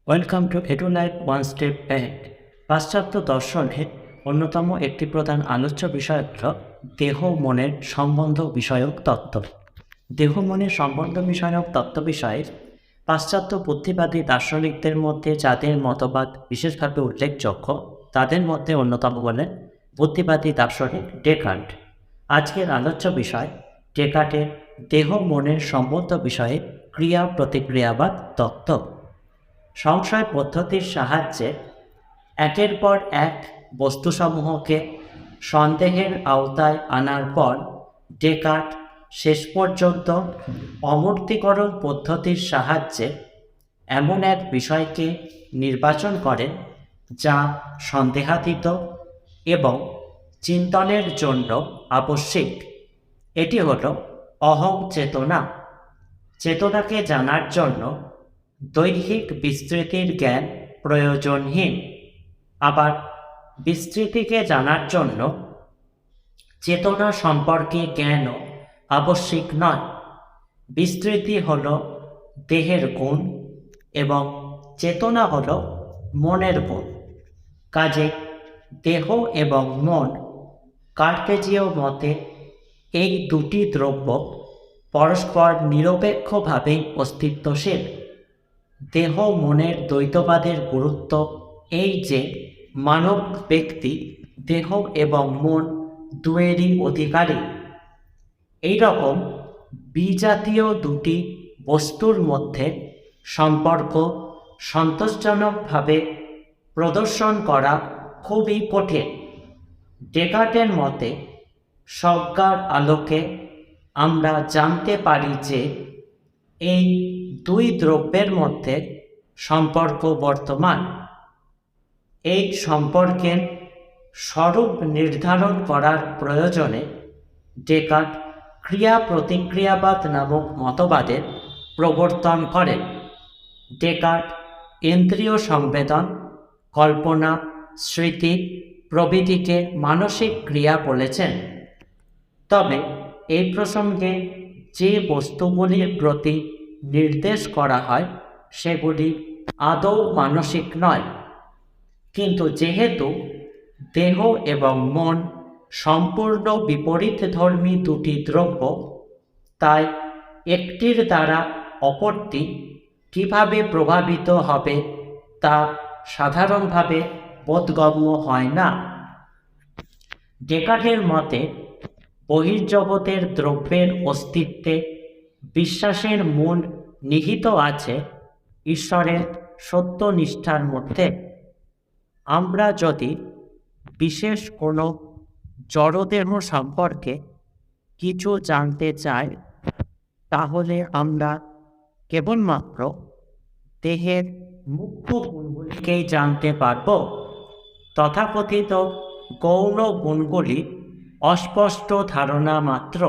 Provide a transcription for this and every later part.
Welcome to Edulife one step ahead. পাশ্চাত্য দর্শনের অন্যতম একটি প্রধান আলোচ্য বিষয় হল দেহ মনের সম্বন্ধ বিষয়ক তত্ত্ব। দেহ মনের সম্বন্ধ বিষয়ক তত্ত্ব বিষয়ে পাশ্চাত্য বুদ্ধিবাদী দার্শনিকদের মধ্যে যাদের মতবাদ বিশেষভাবে উল্লেখযোগ্য তাদের মধ্যে অন্যতম হলেন বুদ্ধিবাদী দার্শনিক ডেকার্ট। আজকের আলোচ্য বিষয় ডেকার্টের দেহ মনের সম্বন্ধ বিষয়ে ক্রিয়া প্রতিক্রিয়াবাদ তত্ত্ব। সংশয় পদ্ধতির সাহায্যে একের পর এক বস্তুসমূহকে সন্দেহের আওতায় আনার পর ডেকার্ট শেষ পর্যন্ত অমূর্তীকরণ পদ্ধতির সাহায্যে এমন এক বিষয়কে নির্বাচন করেন যা সন্দেহাতীত এবং চিন্তনের জন্য আবশ্যিক। এটি হল অহং চেতনা। চেতনাকে জানার জন্য দৈহিক বিস্তৃতির জ্ঞান প্রয়োজনহীন, আবার বিস্তৃতিকে জানার জন্য চেতনা সম্পর্কে জ্ঞানও আবশ্যিক নয়। বিস্তৃতি হল দেহের গুণ এবং চেতনা হল মনের গুণ। কাজে দেহ এবং মন কার্টেজীয় মতে এই দুটি দ্রব্য পরস্পর নিরপেক্ষভাবে অস্তিত্বশীল। দেহ মনের দ্বৈতবাদের গুরুত্ব এই যে মানব ব্যক্তি দেহ এবং মন দুয়েরই অধিকারী। এইরকম বিজাতীয় দুটি বস্তুর মধ্যে সম্পর্ক সন্তোষজনকভাবে প্রদর্শন করা খুবই কঠিন। ডেকার্টের মতে সজ্ঞার আলোকে আমরা জানতে পারি যে এই দুই দ্রব্যের মধ্যে সম্পর্ক বর্তমান। এই সম্পর্কের স্বরূপ নির্ধারণ করার প্রয়োজনে ডেকার্ট ক্রিয়া প্রতিক্রিয়াবাদ নামক মতবাদের প্রবর্তন করেন। ডেকার্ট ইন্দ্রিয় সংবেদন, কল্পনা, স্মৃতি প্রভৃতিকে মানসিক ক্রিয়া বলেছেন। তবে এই প্রসঙ্গে যে বস্তুগুলির প্রতি নির্দেশ করা হয় সেগুলি আদৌ মানসিক নয়। কিন্তু যেহেতু দেহ এবং মন সম্পূর্ণ বিপরীতধর্মী দুটি দ্রব্য, তাই একটির দ্বারা অপরটি কীভাবে প্রভাবিত হবে তা সাধারণভাবে বোধগম্য হয় না। ডেকার্টের মতে বহির্জগতের দ্রব্যের অস্তিত্বে বিশ্বাসের মূল নিহিত আছে ঈশ্বরের সত্যনিষ্ঠার মধ্যে। আমরা যদি বিশেষ কোনো জড়দেহ সম্পর্কে কিছু জানতে চাই তাহলে আমরা কেবলমাত্র দেহের মুখ্য গুণগুলিকেই জানতে পারব। তথাকথিত গৌণ গুণগুলি অস্পষ্ট ধারণা মাত্র।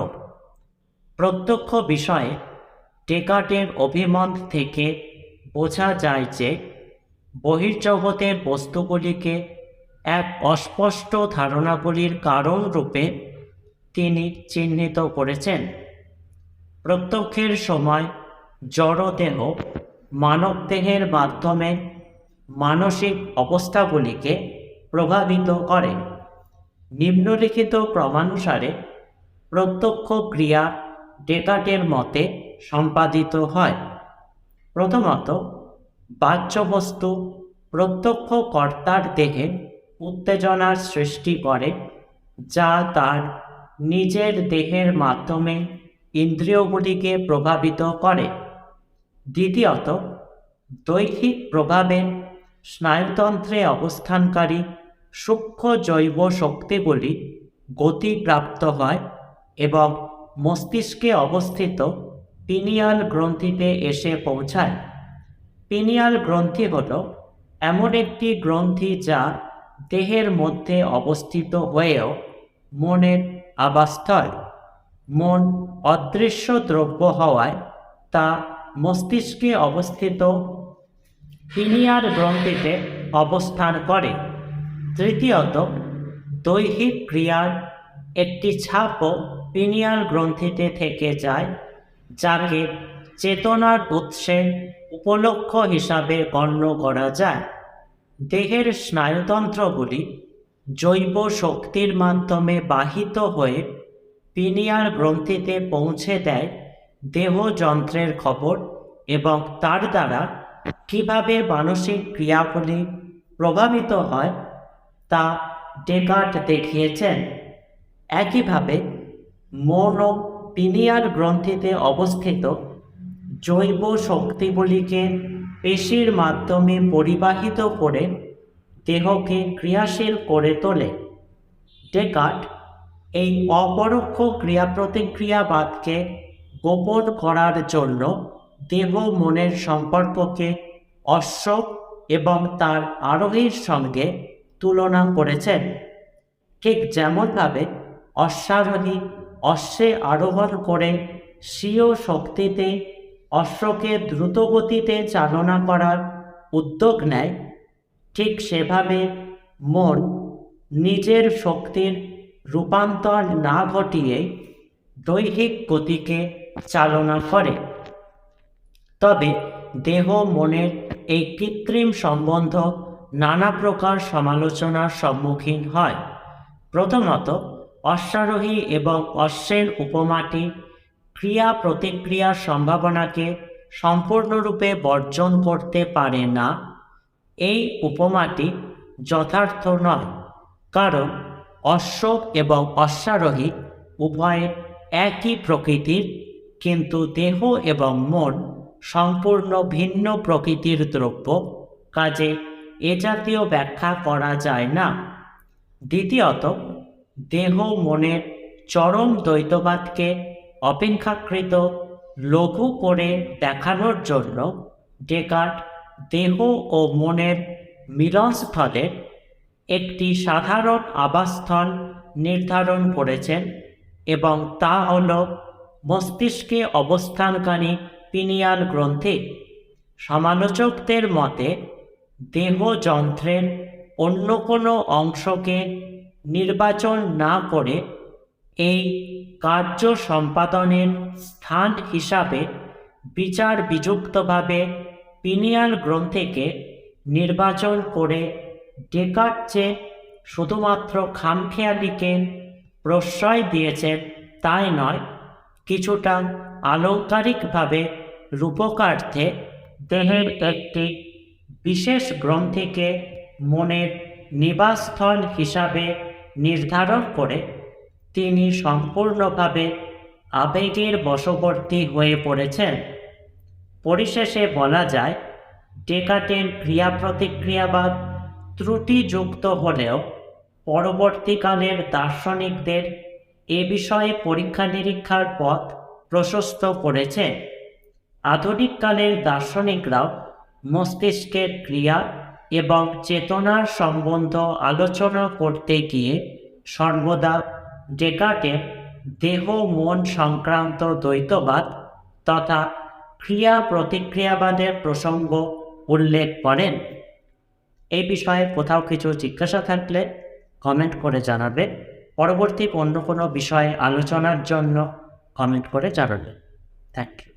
প্রত্যক্ষ বিষয়ে ডেকার্টের অভিমত থেকে বোঝা যায় যে বহির্জগতের বস্তুগুলিকে এক অস্পষ্ট ধারণাগুলির কারণ রূপে তিনি চিহ্নিত করেছেন। প্রত্যক্ষের সময় জড়দেহ মানবদেহের মাধ্যমে মানসিক অবস্থাগুলিকে প্রভাবিত করে। নিম্নলিখিত ক্রমানুসারে প্রত্যক্ষ ক্রিয়া ডেকার্টের মতে সম্পাদিত হয়। প্রথমত, বাহ্য বস্তু প্রত্যক্ষ কর্তার দেহে উত্তেজনার সৃষ্টি করে, যা তার নিজের দেহের মাধ্যমে ইন্দ্রিয়গুলিকে প্রভাবিত করে। দ্বিতীয়ত, দৈহিক প্রভাবে স্নায়ুতন্ত্রে অবস্থানকারী সূক্ষ্ম জৈব শক্তিগুলি গতিপ্রাপ্ত হয় এবং মস্তিষ্কে অবস্থিত পিনিয়াল গ্রন্থিতে এসে পৌঁছায়। পিনিয়াল গ্রন্থি হল এমন একটি গ্রন্থি যা দেহের মধ্যে অবস্থিত হয়েও মনের আবাসস্থল। মন অদৃশ্য দ্রব্য হওয়ায় তা মস্তিষ্কে অবস্থিত পিনিয়াল গ্রন্থিতে অবস্থান করে। তৃতীয়ত, দৈহিক ক্রিয়ার একটি ছাপও পিনিয়াল গ্রন্থিতে থেকে যায়, যাকে চেতনার উৎসের উপলক্ষ হিসাবে গণ্য করা যায়। দেহের স্নায়ুতন্ত্রগুলি জৈব শক্তির মাধ্যমে বাহিত হয়ে পিনিয়াল গ্রন্থিতে পৌঁছে দেয় দেহ যন্ত্রের খবর এবং তার দ্বারা কিভাবে মানসিক ক্রিয়াগুলি প্রভাবিত হয় তা ডেকার্ট দেখিয়েছেন। একইভাবে মন ও পিনিয়াল গ্রন্থিতে অবস্থিত জৈব শক্তিগুলিকে পেশির মাধ্যমে পরিবাহিত করে দেহকে ক্রিয়াশীল করে তোলে। ডেকার্ট এই অপরোক্ষ ক্রিয়া প্রতিক্রিয়াবাদকে গোপন করার জন্য দেহ মনের সম্পর্ককে অশ্ব এবং তার আরোহীর সঙ্গে তুলনা করেছেন। ঠিক যেমনভাবে অশ্বারোহী অশ্বে আরোহণ করে স্বীয় শক্তিতে অশ্বকে দ্রুতগতিতে চালনা করার উদ্যোগ নেয়, ঠিক সেভাবে মন নিজের শক্তির রূপান্তর না ঘটিয়ে দৈহিক গতিকে চালনা করে। তবে দেহ মনের এই কৃত্রিম সম্বন্ধ নানা প্রকার সমালোচনার সম্মুখীন হয়। প্রথমত, অশ্বারোহী এবং অশ্বের উপমাটি ক্রিয়া প্রতিক্রিয়ার সম্ভাবনাকে সম্পূর্ণরূপে বর্জন করতে পারে না। এই উপমাটি যথার্থ নয়, কারণ অশ্ব এবং অশ্বারোহী উভয়ে একই প্রকৃতির, কিন্তু দেহ এবং মন সম্পূর্ণ ভিন্ন প্রকৃতির দ্রব্য, কাজে এ জাতীয় ব্যাখ্যা করা যায় না। দ্বিতীয়ত, দেহ মনের চরম দ্বৈতবাদকে অপেক্ষাকৃত লঘু করে দেখানোর জন্য ডেকার্ট দেহ ও মনের মিলনস্থলের একটি সাধারণ আবাসস্থল নির্ধারণ করেছেন এবং তা হল মস্তিষ্কে অবস্থানকারী পিনিয়াল গ্রন্থি। সমালোচকদের মতে দেহ যন্ত্রের অন্য কোনো অংশকে নির্বাচন না করে এই কার্য সম্পাদনের স্থান হিসাবে বিচার বিযুক্তভাবে পিনিয়াল গ্রন্থিকে নির্বাচন করে ডেকার্ট যে শুধুমাত্র খামখেয়ালিকে প্রশ্রয় দিয়েছেন তাই নয়, কিছুটা আলংকারিকভাবে রূপকার্থে দেহের একটি বিশেষ গ্রন্থিকে মনের নিবাসস্থল হিসাবে নির্ধারণ করে তিনি সম্পূর্ণভাবে আবেগের বশবর্তী হয়ে পড়েছেন। পরিশেষে বলা যায়, ডেকার্টের ক্রিয়া প্রতিক্রিয়াবাদ ত্রুটিযুক্ত হলেও পরবর্তীকালের দার্শনিকদের এ বিষয়ে পরীক্ষা নিরীক্ষার পথ প্রশস্ত করেছে। আধুনিককালের দার্শনিকরাও মস্তিষ্কের ক্রিয়া এবং চেতনার সম্বন্ধ আলোচনা করতে গিয়ে সর্বদা ডেকার্টের দেহ মন সংক্রান্ত দ্বৈতবাদ তথা ক্রিয়া প্রতিক্রিয়াবাদের প্রসঙ্গ উল্লেখ করেন। এই বিষয়ে কোথাও কিছু জিজ্ঞাসা থাকলে কমেন্ট করে জানাবে। পরবর্তী অন্য কোনো বিষয়ে আলোচনার জন্য কমেন্ট করে জানাবে। Thank you.